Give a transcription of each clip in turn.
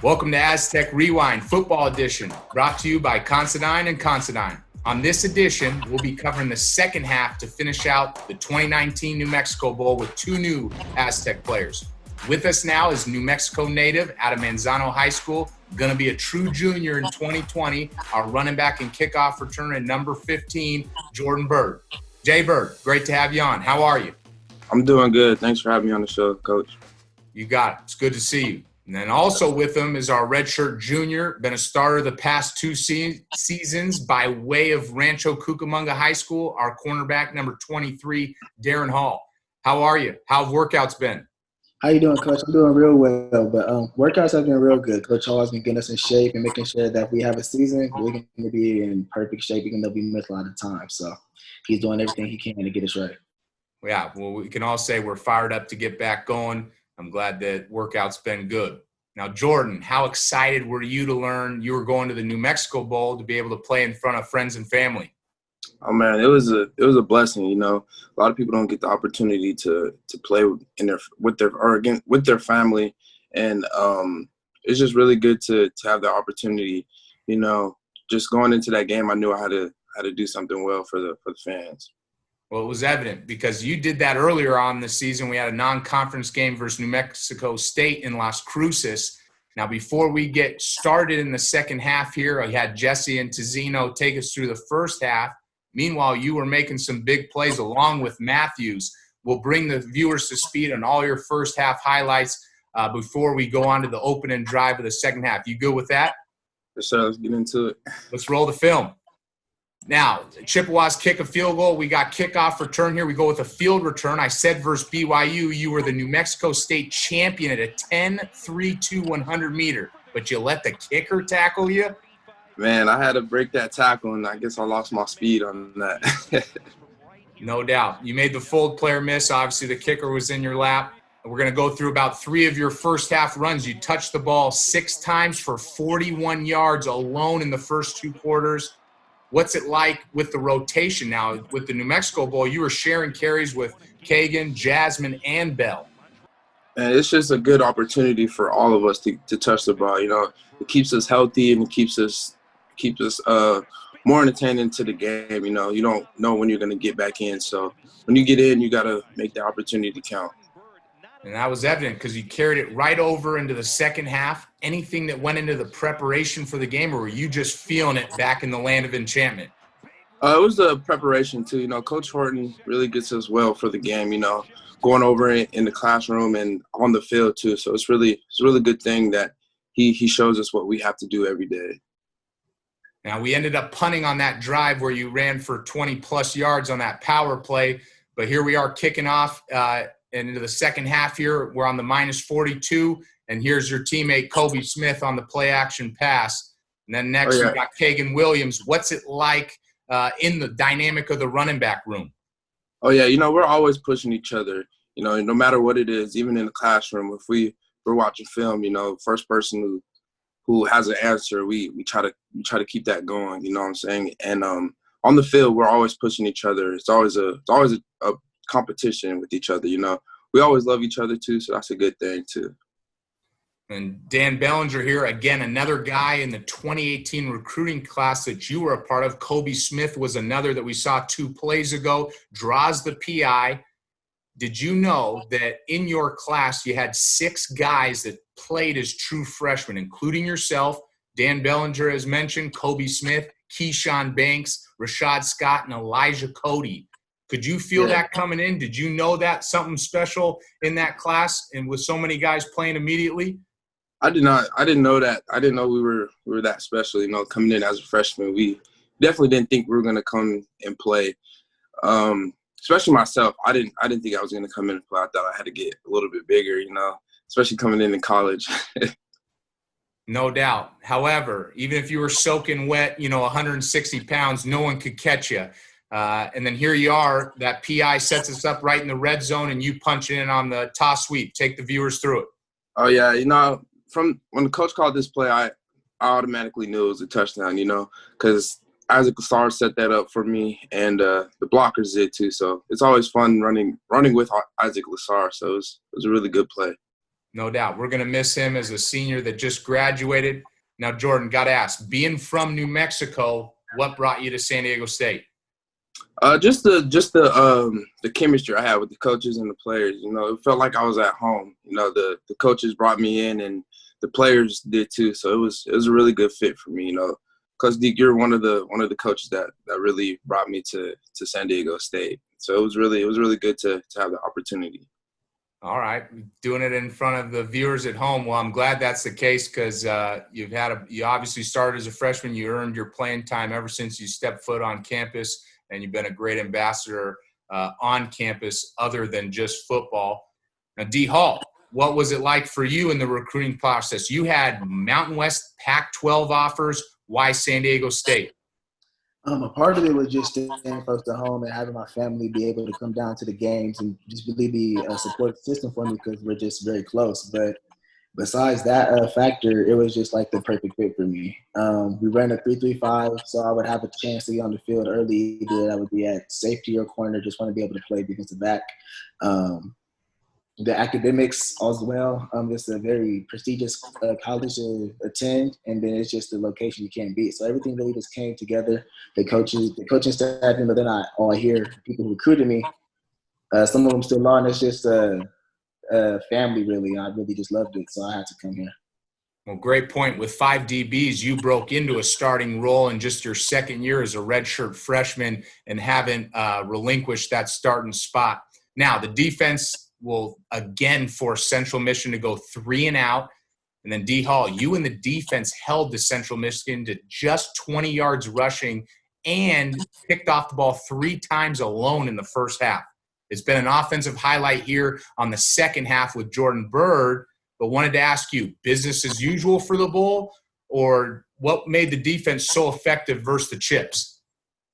Welcome to Aztec Rewind Football Edition, brought to you by Considine and Considine. On this edition, we'll be covering the second half to finish out the 2019 New Mexico Bowl with two new Aztec players. With us now is New Mexico native out of Manzano High School, going to be a true junior in 2020, our running back and kickoff returner, number 15, Jordan Bird. Jay Bird, great to have you on. How are you? I'm doing good. Thanks for having me on the show, Coach. You got it. It's good to see you. And then also with him is our redshirt junior, been a starter the past two seasons by way of Rancho Cucamonga High School, our cornerback, number 23, Darren Hall. How are you? How have workouts been? How you doing, Coach? I'm doing real well, but workouts have been real good. Coach Hall has been getting us in shape and making sure that if we have a season, we're going to be in perfect shape, even though we miss a lot of time. So he's doing everything he can to get us right. Yeah, well, we can all say we're fired up to get back going. I'm glad that workout's been good. Now, Jordan, how excited were you to learn you were going to the New Mexico Bowl to be able to play in front of friends and family? Oh man, it was a blessing. You know, a lot of people don't get the opportunity to play with their family, and it's just really good to have the opportunity. You know, just going into that game, I knew I had to do something well for the fans. Well, it was evident because you did that earlier on this season. We had a non-conference game versus New Mexico State in Las Cruces. Now, before we get started in the second half here, I had Jesse and Tizino take us through the first half. Meanwhile, you were making some big plays along with Matthews. We'll bring the viewers to speed on all your first half highlights before we go on to the opening drive of the second half. You good with that? Yes, sir. Let's get into it. Let's roll the film. Now, Chippewas kick a field goal. We got kickoff return here. We go with a field return. I said versus BYU, you were the New Mexico State champion at a 10-3-2 100-meter, but you let the kicker tackle you? Man, I had to break that tackle, and I guess I lost my speed on that. No doubt. You made the fold player miss. Obviously, the kicker was in your lap. We're going to go through about three of your first half runs. You touched the ball 6 times for 41 yards alone in the first 2 quarters. What's it like with the rotation now? With the New Mexico Bowl, you were sharing carries with Kagan, Jasmine, and Bell. And it's just a good opportunity for all of us to touch the ball. You know, it keeps us healthy and it keeps us more entertained into the game. You know, you don't know when you're going to get back in. So when you get in, you got to make the opportunity count. And that was evident because you carried it right over into the second half. Anything that went into the preparation for the game, or were you just feeling it back in the land of enchantment? It was the preparation too. You know, Coach Horton really gets us well for the game. You know, going over it in the classroom and on the field too. So it's a really good thing that he shows us what we have to do every day. Now, we ended up punting on that drive where you ran for 20-plus yards on that power play. But here we are kicking off and into the second half here. We're on the -42, and here's your teammate Kobe Smith on the play-action pass. And then next we got Kagan Williams. What's it like in the dynamic of the running back room? Oh, yeah, you know, we're always pushing each other, you know, no matter what it is, even in the classroom. If we're watching film, you know, first person who has an answer, we try to keep that going, you know what I'm saying? And on the field, we're always pushing each other. It's always a competition with each other, you know. We always love each other too, so that's a good thing too. And Dan Bellinger here, again, another guy in the 2018 recruiting class that you were a part of. Kobe Smith was another that we saw 2 plays ago, draws the PI. Did you know that in your class you had 6 guys that played as true freshmen, including yourself, Dan Bellinger, as mentioned, Kobe Smith, Keyshawn Banks, Rashad Scott, and Elijah Cody? Could you feel that coming in? Did you know that something special in that class and with so many guys playing immediately? I did not. I didn't know that. I didn't know we were that special, you know, coming in as a freshman. We definitely didn't think we were going to come and play. Especially myself. I didn't think I was going to come in and play. I thought I had to get a little bit bigger, you know, especially coming in college. No doubt. However, even if you were soaking wet, you know, 160 pounds, no one could catch you. And then here you are, that PI sets us up right in the red zone and you punch in on the toss sweep. Take the viewers through it. Oh, yeah. You know, from when the coach called this play, I automatically knew it was a touchdown, you know, because Isaac Lassar set that up for me and the blockers did too. So it's always fun running with Isaac Lassar. So it was a really good play. No doubt. We're going to miss him as a senior that just graduated. Now, Jordan, got to ask, being from New Mexico, what brought you to San Diego State? Just the chemistry I had with the coaches and the players. You know, it felt like I was at home. You know, the coaches brought me in, and the players did too. So it was a really good fit for me. You know, Coach Deke, you're one of the coaches that really brought me to San Diego State. So it was really good to have the opportunity. All right, doing it in front of the viewers at home. Well, I'm glad that's the case because you obviously started as a freshman. You earned your playing time ever since you stepped foot on campus, and you've been a great ambassador on campus other than just football. Now, D. Hall, what was it like for you in the recruiting process? You had Mountain West Pac-12 offers. Why San Diego State? A part of it was just staying close to home and having my family be able to come down to the games and just really be a support system for me because we're just very close. But besides that factor, it was just like the perfect fit for me. We ran a 3-3-5, so I would have a chance to get on the field early. Either I would be at safety or corner, just want to be able to play defensive back. The academics as well. It's a very prestigious college to attend, and then it's just the location you can't beat. So everything really just came together. The coaching staff, you know, they're not all here. People who recruited me, some of them still are, and it's just a family really. I really just loved it, so I had to come here. Well, great point. With 5 DBs, you broke into a starting role in just your second year as a redshirt freshman and haven't relinquished that starting spot. Now, the defense will again force Central Michigan to go 3 and out. And then D. Hall, you and the defense held the Central Michigan to just 20 yards rushing and picked off the ball 3 times alone in the first half. It's been an offensive highlight here on the second half with Jordan Byrd, but wanted to ask you, business as usual for the Bull, or what made the defense so effective versus the Chips?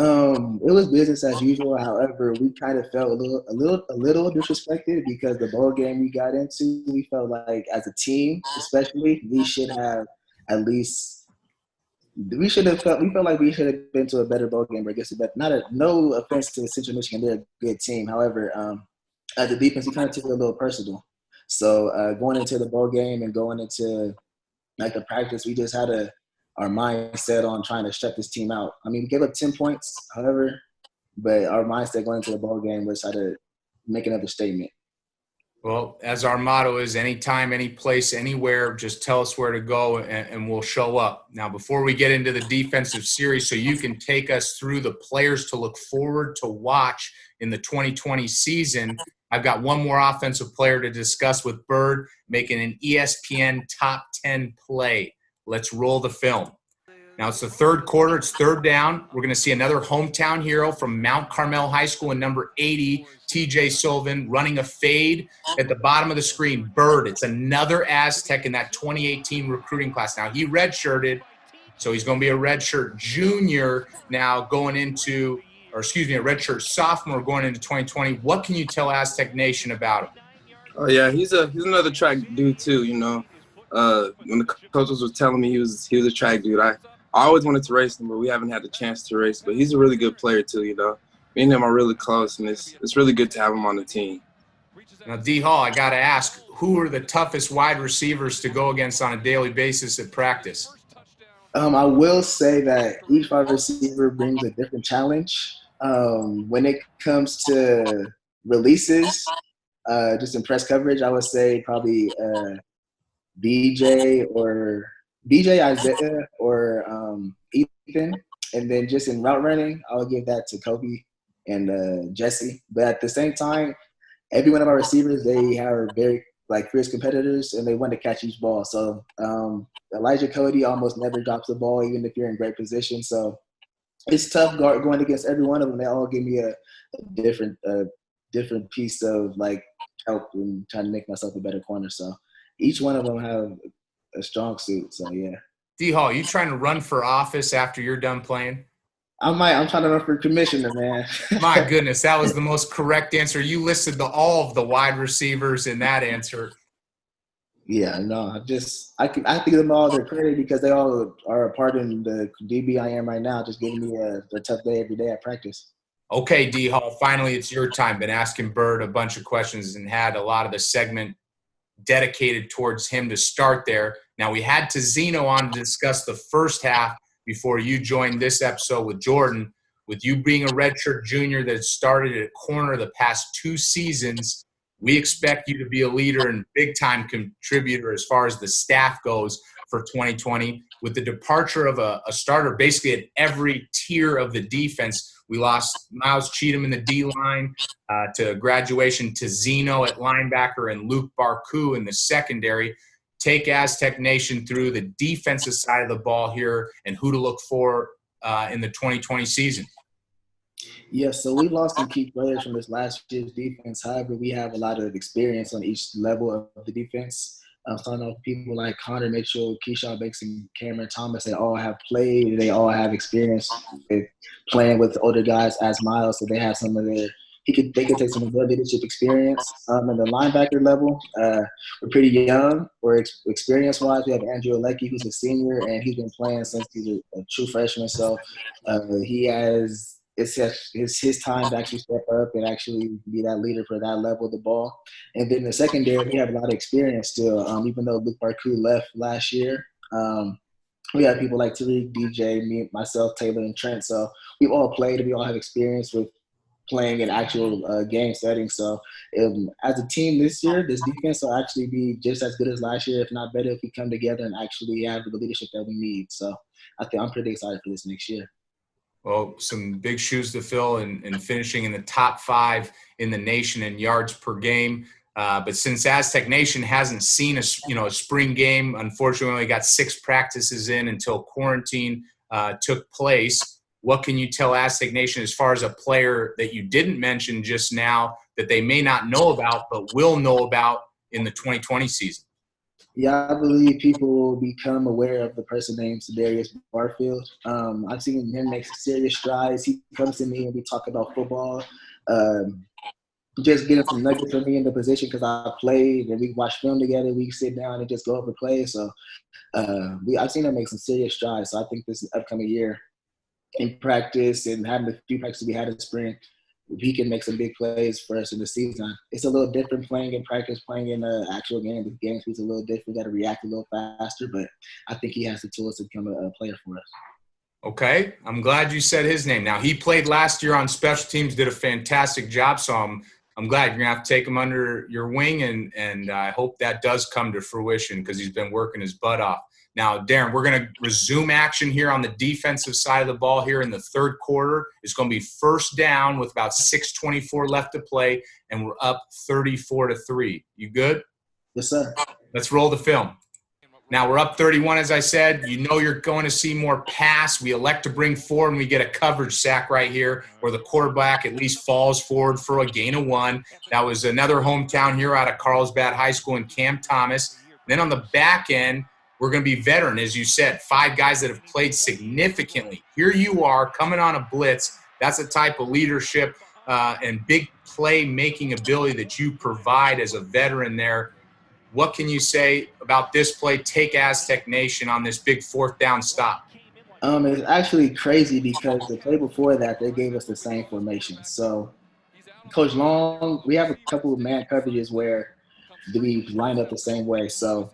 It was business as usual. However, we kind of felt a little disrespected because the bowl game we got into, we felt like as a team, especially, we should have at least. We felt like we should have been to a better bowl game. Or I guess, but no offense to Central Michigan, they're a good team. However, as a defense, we kind of took it a little personal. So going into the bowl game and going into like the practice, we just had our mindset on trying to shut this team out. I mean, we gave up 10 points, however, but our mindset going into the ball game was try to make another statement. Well, as our motto is, anytime, any place, anywhere, just tell us where to go and we'll show up. Now, before we get into the defensive series, so you can take us through the players to look forward to watch in the 2020 season, I've got one more offensive player to discuss with Byrd, making an ESPN top 10 play. Let's roll the film. Now it's the third quarter. It's third down. We're going to see another hometown hero from Mount Carmel High School in number 80, TJ Sullivan, running a fade at the bottom of the screen. Byrd, it's another Aztec in that 2018 recruiting class. Now he redshirted, so he's going to be a redshirt junior now going into, a redshirt sophomore going into 2020. What can you tell Aztec Nation about him? Oh yeah, he's another track dude too. You know, when the coaches were telling me he was a track dude, I always wanted to race him, but we haven't had the chance to race. But he's a really good player too. You know, me and him are really close, and it's really good to have him on the team. Now, D. Hall, I got to ask, who are the toughest wide receivers to go against on a daily basis at practice? I will say that each wide receiver brings a different challenge. When it comes to releases, just in press coverage, I would say probably BJ, Isaiah, or Ethan. And then just in route running, I would give that to Kobe and Jesse. But at the same time, every one of our receivers, they are very fierce competitors, and they want to catch each ball. So Elijah Cody almost never drops the ball, even if you're in great position. So it's tough going against every one of them. They all give me a different piece of help in trying to make myself a better corner. So each one of them have a strong suit. So yeah. D. Hall, you trying to run for office after you're done playing? I'm trying to run for commissioner, man. My goodness, that was the most correct answer. You listed all of the wide receivers in that answer. Yeah, no, I give them all their credit because they all are a part in the DB I am right now, just giving me a tough day every day at practice. Okay, D. Hall, finally it's your time. Been asking Byrd a bunch of questions and had a lot of the segment dedicated towards him to start there. Now, we had Zeno on to discuss the first half before you joined this episode with Jordan. With you being a redshirt junior that started at corner the past 2 seasons, we expect you to be a leader and big-time contributor as far as the staff goes for 2020. With the departure of a starter basically at every tier of the defense, we lost Miles Cheatham in the D-line to graduation, to Zeno at linebacker, and Luke Barku in the secondary. Take Aztec Nation through the defensive side of the ball here and who to look for in the 2020 season. Yes, so we lost some key players from this last year's defense. However, we have a lot of experience on each level of the defense. Starting off people like Connor Mitchell, Keyshawn Banks, and Cameron Thomas, they all have played. They all have experience with playing with older guys as Miles, so they have some of their they could take some of their leadership experience. In the linebacker level, we're pretty young. We're experience-wise. We have Andrew Alecki, who's a senior, and he's been playing since he's a true freshman. So he has it's his time to actually step up and actually be that leader for that level of the ball. And then the secondary, we have a lot of experience still. Even though Luke Barku left last year, we have people like Tariq, DJ, me, myself, Taylor, and Trent. So we've all played. We all have experience with playing in actual game settings. So as a team this year, this defense will actually be just as good as last year, if not better, if we come together and actually have the leadership that we need. So I'm pretty excited for this next year. Well, some big shoes to fill and finishing in the top 5 in the nation in yards per game. But since Aztec Nation hasn't seen a spring game, unfortunately, we only got 6 practices in until quarantine took place. What can you tell Aztec Nation as far as a player that you didn't mention just now that they may not know about but will know about in the 2020 season? Yeah, I believe people will become aware of the person named Sidarius Barfield. I've seen him make serious strides. He comes to me and we talk about football. Just getting some nuggets for me in the position because I played and we watch film together. We sit down and just go over plays. So I've seen him make some serious strides. So I think this upcoming year in practice and having the few practices we had in spring, he can make some big plays for us in the season. It's a little different playing in practice, playing in an actual game. The game speed's a little different. Got to react a little faster, but I think he has the tools to become a player for us. Okay, I'm glad you said his name. Now, he played last year on special teams, did a fantastic job, so I'm glad you're going to have to take him under your wing, and I hope that does come to fruition because he's been working his butt off. Now, Darren, we're going to resume action here on the defensive side of the ball here in the third quarter. It's going to be first down with about 6:24 left to play, and we're up 34-3. You good? Yes, sir. Let's roll the film. Now, we're up 31, as I said. You know you're going to see more pass. We elect to bring forward, and we get a coverage sack right here where the quarterback at least falls forward for a gain of 1. That was another hometown hero out of Carlsbad High School in Cam Thomas. Then on the back end, we're going to be veteran, as you said, 5 guys that have played significantly. Here you are coming on a blitz. That's the type of leadership and big play-making ability that you provide as a veteran there. What can you say about this play? Take Aztec Nation on this big 4th down stop. It's actually crazy because the play before that, they gave us the same formation. So, Coach Long, we have a couple of man coverages where we line up the same way. So,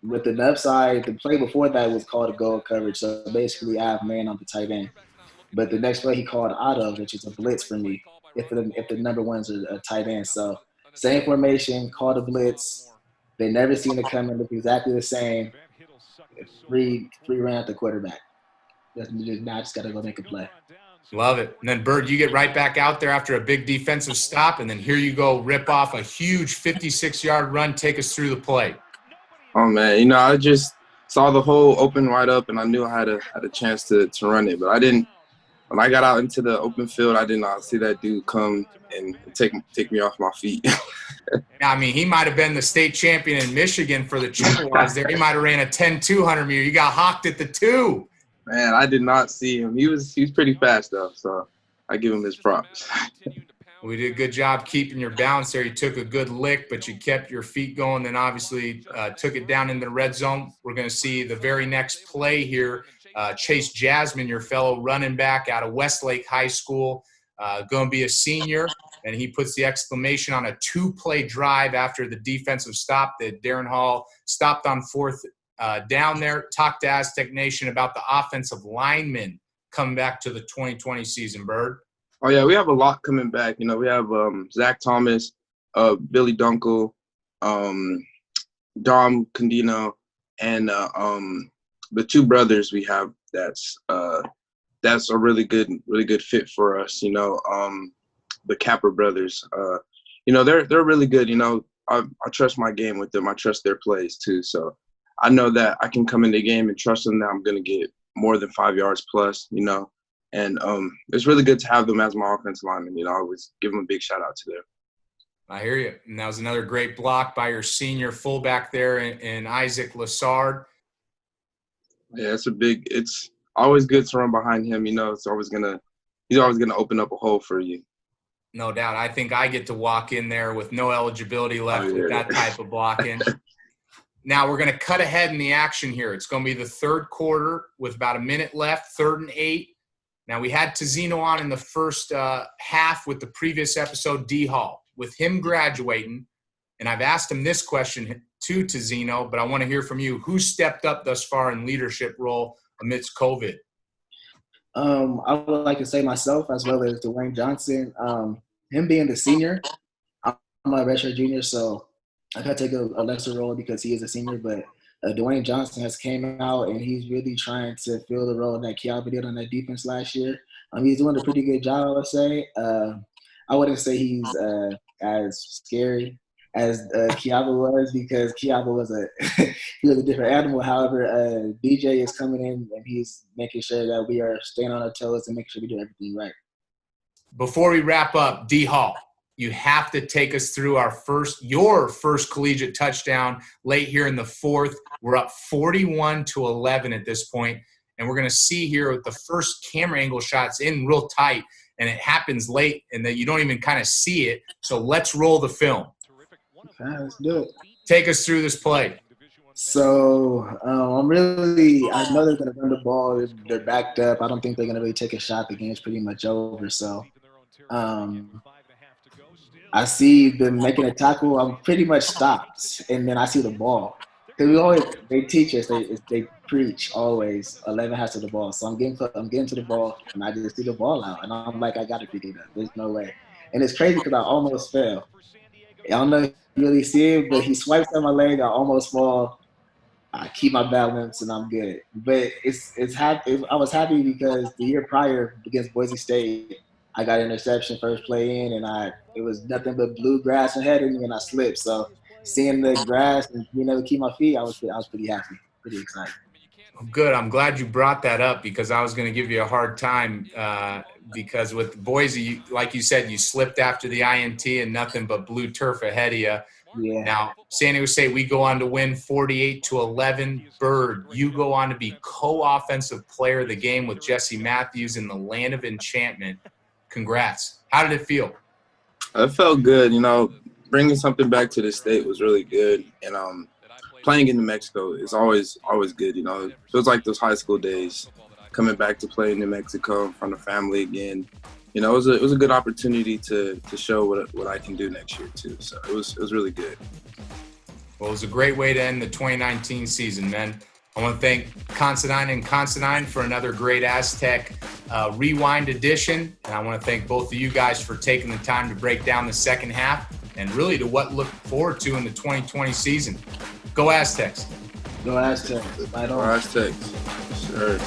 with the left side, the play before that was called a goal coverage. So, basically, I have man on the tight end. But the next play he called auto, which is a blitz for me, if the number one's a tight end. So, same formation, called a blitz. They never seen it coming. Look exactly the same. Free ran at the quarterback. Now I just got to go make a play. Love it. And then, Bird, you get right back out there after a big defensive stop, and then here you go, rip off a huge 56-yard run. Take us through the play. Oh, man. I just saw the hole open wide up, and I knew I had a chance to run it. But I didn't – when I got out into the open field, I did not see that dude come and take me off my feet. I mean, he might have been the state champion in Michigan for the Chippewas there. He might have ran a 10-200 meter. You got hawked at the 2. Man, I did not see him. He was pretty fast, though, so I give him his props. We did a good job keeping your balance there. You took a good lick, but you kept your feet going, then obviously took it down in the red zone. We're going to see the very next play here. Chase Jasmine, your fellow running back out of Westlake High School, going to be a senior. and he puts the exclamation on a 2-play drive after the defensive stop that Darren Hall stopped on 4th down there. Talk to Aztec Nation about the offensive linemen coming back to the 2020 season, Bird. Oh, yeah, we have a lot coming back. You know, we have Zach Thomas, Billy Dunkel, Dom Condino, and the 2 brothers we have that's a really good fit for us. You know, the Capper brothers. You know, they're really good. You know, I trust my game with them. I trust their plays too. So I know that I can come in the game and trust them that I'm going to get more than 5 yards plus. You know, and it's really good to have them as my offensive lineman. You know, I always give them a big shout out to them. I hear you. And that was another great block by your senior fullback there in Isaac Lassard. Yeah, it's always good to run behind him. You know, he's always gonna open up a hole for you. No doubt. I think I get to walk in there with no eligibility left with that type of blocking. Now we're going to cut ahead in the action here. It's going to be the 3rd quarter with about a minute left, 3rd and 8. Now we had Tizino on in the first half with the previous episode, D Hall. With him graduating, and I've asked him this question to Tizino, but I want to hear from you. Who stepped up thus far in leadership role amidst COVID? I would like to say myself as well as Dwayne Johnson. Him being the senior, I'm a redshirt junior, so I got to take a lesser role because he is a senior. But Dwayne Johnson has came out and he's really trying to fill the role that Kiaba did on that defense last year. He's doing a pretty good job, I would say. I wouldn't say he's as scary as Kiaba was because Kiaba was he was a different animal. However, DJ is coming in and he's making sure that we are staying on our toes and making sure we do everything right. Before we wrap up, D Hall, you have to take us through your first collegiate touchdown late here in the 4th. We're up 41-11 at this point, and we're going to see here with the first camera angle shots in real tight, and it happens late, and that you don't even kind of see it. So let's roll the film. Okay, let's do it. Take us through this play. So I know they're going to run the ball. They're backed up. I don't think they're going to really take a shot. The game's pretty much over. So I see them making a tackle. I'm pretty much stopped, and then I see the ball. Because they teach us, they preach always 11 has to the ball. So I'm getting to the ball, and I just see the ball out, and I'm like, I got to pick it up. There's no way. And it's crazy because I almost fell. I don't know if you really see it, but he swipes on my leg. I almost fall. I keep my balance, and I'm good. But I was happy because the year prior against Boise State, I got an interception first play in, and it was nothing but blue grass ahead of me, and I slipped. So seeing the grass and being able to keep my feet, I was pretty happy, pretty excited. Good. I'm glad you brought that up because I was going to give you a hard time because with Boise, like you said, you slipped after the INT and nothing but blue turf ahead of you. Yeah. Now, San Diego State, we go on to win 48-11. Bird, you go on to be co-offensive player of the game with Jesse Matthews in the Land of Enchantment. Congrats. How did it feel? It felt good. You know, bringing something back to the state was really good. And playing in New Mexico is always good. You know, it feels like those high school days, coming back to play in New Mexico in front of family again. You know, it was a good opportunity to show what I can do next year too. So it was really good. Well, it was a great way to end the 2019 season, man. I want to thank Considine and Considine for another great Aztec Rewind edition. And I want to thank both of you guys for taking the time to break down the second half and really to what to look forward to in the 2020 season. Go Aztecs. Go Aztecs. Right on. Go Aztecs. Sure.